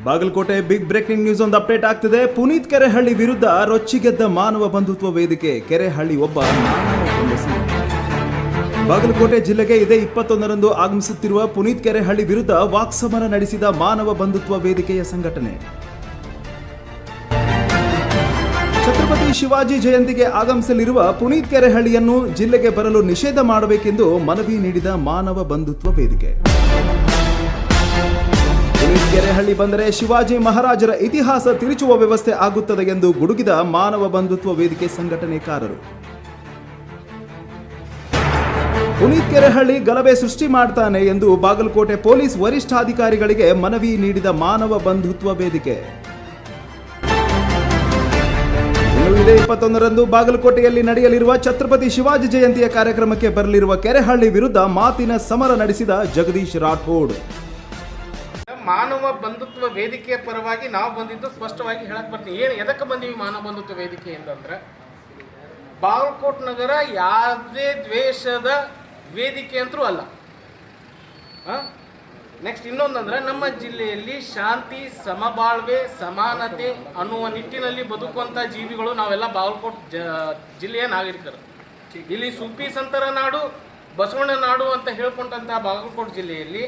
Bagalkot big breaking news ಒಂದು update ಆಗ್ತಿದೆ. ಪುನೀತ್ ಕೆರೆಹಳ್ಳಿ ವಿರುದ್ಧ ರೊಚ್ಚಿಗೆದ್ದ ಮಾನವ ಬಂಧುತ್ವ ವೇದಿಕೆ. ಕೆರೆಹಳ್ಳಿ ಒಬ್ಬ ಬಾಗಲಕೋಟೆ ಜಿಲ್ಲೆಗೆ ಇದೇ 21ರಂದು ಆಗಮಿಸುತ್ತಿರುವ ಪುನೀತ್ ಕೆರೆಹಳ್ಳಿ ವಿರುದ್ಧ ವಾಕ್ಸಮರ ನಡೆಸಿದ ಮಾನವ ಬಂಧುತ್ವ ವೇದಿಕೆಯ ಸಂಘಟನೆ. ಛತ್ರಪತಿ ಶಿವಾಜಿ ಜಯಂತಿಗೆ ಆಗಮಿಸಲಿರುವ ಪುನೀತ್ ಕೆರೆಹಳ್ಳಿಯನ್ನು ಜಿಲ್ಲೆಗೆ ಬರಲು ನಿಷೇಧ ಮಾಡಬೇಕೆಂದು ಮನವಿ ನೀಡಿದ ಮಾನವ ಬಂಧುತ್ವ ವೇದಿಕೆ. ಪುನೀತ್ ಕೆರೆಹಳ್ಳಿ ಬಂದರೆ ಶಿವಾಜಿ ಮಹಾರಾಜರ ಇತಿಹಾಸ ತಿರುಚುವ ವ್ಯವಸ್ಥೆ ಆಗುತ್ತದೆ ಎಂದು ಗುಡುಗಿದ ಮಾನವ ಬಂಧುತ್ವ ವೇದಿಕೆ ಸಂಘಟನೆಕಾರರು. ಪುನೀತ್ ಕೆರೆಹಳ್ಳಿ ಗಲಭೆ ಸೃಷ್ಟಿ ಮಾಡ್ತಾನೆ ಎಂದು ಬಾಗಲಕೋಟೆ ಪೊಲೀಸ್ ವರಿಷ್ಠಾಧಿಕಾರಿಗಳಿಗೆ ಮನವಿ ನೀಡಿದ ಮಾನವ ಬಂಧುತ್ವ ವೇದಿಕೆ. ಇದೇ 21ರಂದು ಬಾಗಲಕೋಟೆಯಲ್ಲಿ ನಡೆಯಲಿರುವ ಛತ್ರಪತಿ ಶಿವಾಜಿ ಜಯಂತಿಯ ಕಾರ್ಯಕ್ರಮಕ್ಕೆ ಬರಲಿರುವ ಕೆರೆಹಳ್ಳಿ ವಿರುದ್ಧ ಮಾತಿನ ಸಮರ ನಡೆಸಿದ ಜಗದೀಶ್ ರಾಠೋಡ್. ಮಾನವ ಬಂಧುತ್ವ ವೇದಿಕೆಯ ಪರವಾಗಿ ನಾವು ಬಂದಿದ್ದು ಸ್ಪಷ್ಟವಾಗಿ ಹೇಳಕ್ ಬರ್ತೀವಿ. ಎದಕ್ಕೆ ಬಂದೀವಿ ಮಾನವ ಬಂಧುತ್ವ ವೇದಿಕೆ ಅಂತಂದ್ರೆ, ಬಾಗಲಕೋಟ್ ನಗರ ಯಾವುದೇ ದ್ವೇಷದ ವೇದಿಕೆ ಅಂತೂ ಅಲ್ಲ. ನೆಕ್ಸ್ಟ್ ಇನ್ನೊಂದಂದ್ರೆ, ನಮ್ಮ ಜಿಲ್ಲೆಯಲ್ಲಿ ಶಾಂತಿ, ಸಮಬಾಳ್ವೆ, ಸಮಾನತೆ ಅನ್ನುವ ನಿಟ್ಟಿನಲ್ಲಿ ಬದುಕುವಂಥ ಜೀವಿಗಳು ನಾವೆಲ್ಲ ಬಾಗಲಕೋಟ್ ಜಿಲ್ಲೆಯ ನಾಗರಿಕರು. ಇಲ್ಲಿ ಸೂಫಿ ಸಂತರ ನಾಡು, ಬಸವಣ್ಣ ನಾಡು ಅಂತ ಹೇಳ್ಕೊಂಡಂತಹ ಬಾಗಲಕೋಟ್ ಜಿಲ್ಲೆಯಲ್ಲಿ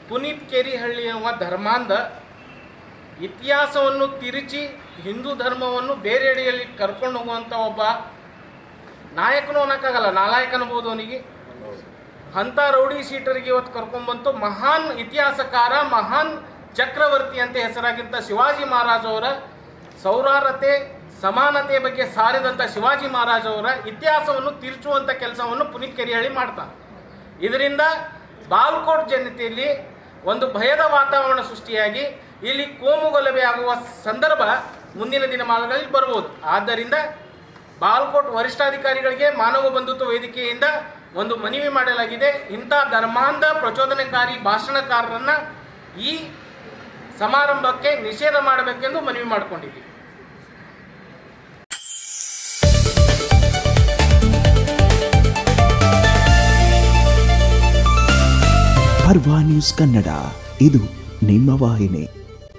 ಪುನೀತ್ ಕೆರೆಹಳ್ಳಿ ಎಂಬ ಧರ್ಮಾಂಧ ಇತಿಹಾಸವನ್ನು ತಿರುಚಿ ಹಿಂದೂ ಧರ್ಮವನ್ನು ಬೇರೆಡೆಯಲ್ಲಿ ಕರ್ಕೊಂಡು ಹೋಗುವಂಥ ಒಬ್ಬ ನಾಯಕನೂ ಅನ್ನೋಕ್ಕಾಗಲ್ಲ, ನಾಲಾಯಕ ಅನ್ಬೋದು ಅವನಿಗೆ. ಅಂಥ ರೌಡಿ ಶೀಟರಿಗೆ ಇವತ್ತು ಕರ್ಕೊಂಡ್ಬಂತು ಮಹಾನ್ ಇತಿಹಾಸಕಾರ, ಮಹಾನ್ ಚಕ್ರವರ್ತಿ ಅಂತ ಹೆಸರಾಗಿದ್ದ ಶಿವಾಜಿ ಮಹಾರಾಜ್ ಅವರ ಸೌರಾರತೆ, ಸಮಾನತೆ ಬಗ್ಗೆ ಸಾರಿದಂಥ ಶಿವಾಜಿ ಮಹಾರಾಜ್ ಅವರ ಇತಿಹಾಸವನ್ನು ತಿರುಚುವಂಥ ಕೆಲಸವನ್ನು ಪುನೀತ್ ಕೆರೆಹಳ್ಳಿ ಮಾಡ್ತಾನೆ. ಇದರಿಂದ ಬಾಗಲಕೋಟ್ ಜನತೆಯಲ್ಲಿ ಒಂದು ಭಯದ ವಾತಾವರಣ ಸೃಷ್ಟಿಯಾಗಿ ಇಲ್ಲಿ ಕೋಮುಗಲಭೆ ಆಗುವ ಸಂದರ್ಭ ಮುಂದಿನ ದಿನಮಾನಗಳಲ್ಲಿ ಬರ್ಬೋದು. ಆದ್ದರಿಂದ ಬಾಗಲಕೋಟ್ ವರಿಷ್ಠಾಧಿಕಾರಿಗಳಿಗೆ ಮಾನವ ಬಂಧುತ್ವ ವೇದಿಕೆಯಿಂದ ಒಂದು ಮನವಿ ಮಾಡಲಾಗಿದೆ. ಇಂಥ ಧರ್ಮಾಂಧ ಪ್ರಚೋದನಕಾರಿ ಭಾಷಣಕಾರರನ್ನ ಈ ಸಮಾರಂಭಕ್ಕೆ ನಿಷೇಧ ಮಾಡಬೇಕೆಂದು ಮನವಿ ಮಾಡಿಕೊಂಡಿದ್ದೀವಿ. ಪರ್ವಾ ನ್ಯೂಸ್ ಕನ್ನಡ, ಇದು ನಿಮ್ಮ ವಾಹಿನಿ.